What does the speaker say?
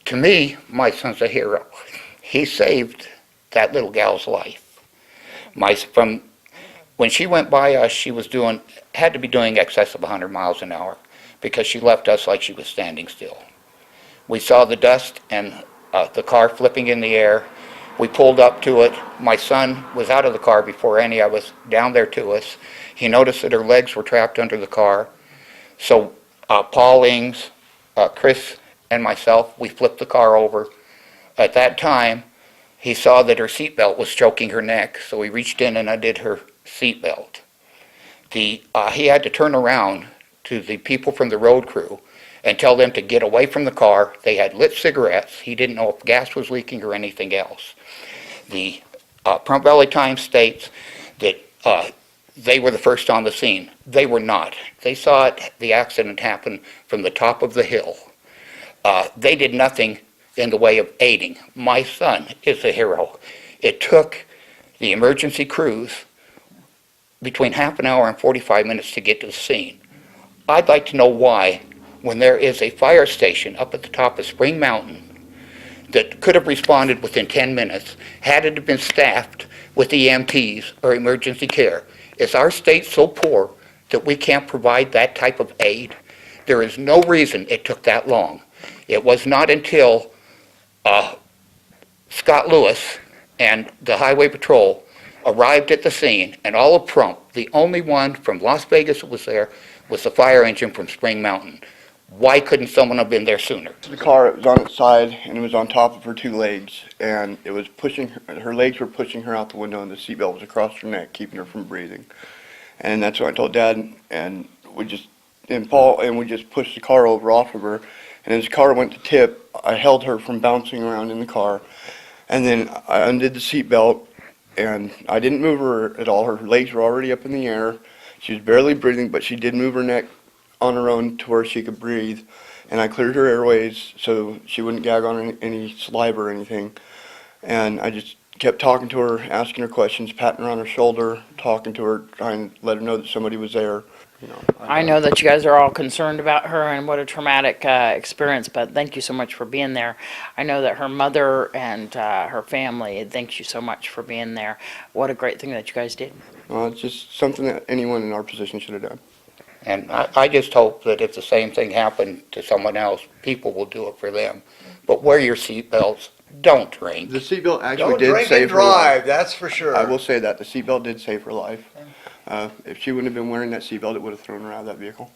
To me, my son's a hero. He saved that little gal's life. From when she went by us, she was had to be doing excess of 100 miles an hour because she left us like she was standing still. We saw the dust and the car flipping in the air. We pulled up to it. My son was out of the car before any of us, down there to us. He noticed that her legs were trapped under the car. So Paul Ings, Chris, and myself, we flipped the car over. At that time, he saw that her seatbelt was choking her neck, so he reached in and undid her seatbelt. He had to turn around to the people from the road crew and tell them to get away from the car. They had lit cigarettes. He didn't know if gas was leaking or anything else. The Pahrump Valley Times states that they were the first on the scene. They were not. They saw the accident happen from the top of the hill. They did nothing in the way of aiding. My son is a hero. It took the emergency crews between half an hour and 45 minutes to get to the scene. I'd like to know why, when there is a fire station up at the top of Spring Mountain that could have responded within 10 minutes, had it been staffed with EMTs or emergency care, is our state so poor that we can't provide that type of aid? There is no reason it took that long. It was not until Scott Lewis and the Highway Patrol arrived at the scene, and all of Pahrump, the only one from Las Vegas that was there, was the fire engine from Spring Mountain. Why couldn't someone have been there sooner? The car, it was on its side, and it was on top of her two legs, and it was pushing her legs were pushing her out the window, and the seatbelt was across her neck, keeping her from breathing. And that's what I told Dad, and we just pushed the car over off of her. And as the car went to tip, I held her from bouncing around in the car, and then I undid the seatbelt, and I didn't move her at all. Her legs were already up in the air. She was barely breathing, but she did move her neck on her own to where she could breathe, and I cleared her airways so she wouldn't gag on any saliva or anything. And I just kept talking to her, asking her questions, patting her on her shoulder, talking to her, trying to let her know that somebody was there. I know that you guys are all concerned about her and what a traumatic experience, but thank you so much for being there. I know that her mother and her family thanks you so much for being there. What a great thing that you guys did. It's just something that anyone in our position should have done. And I just hope that if the same thing happened to someone else, people will do it for them. But wear your seatbelts. Don't drink. The seatbelt actually Don't did drink save and her life. drive, that's for sure. I will say that the seatbelt did save her life. If she wouldn't have been wearing that seatbelt, it would have thrown her out of that vehicle.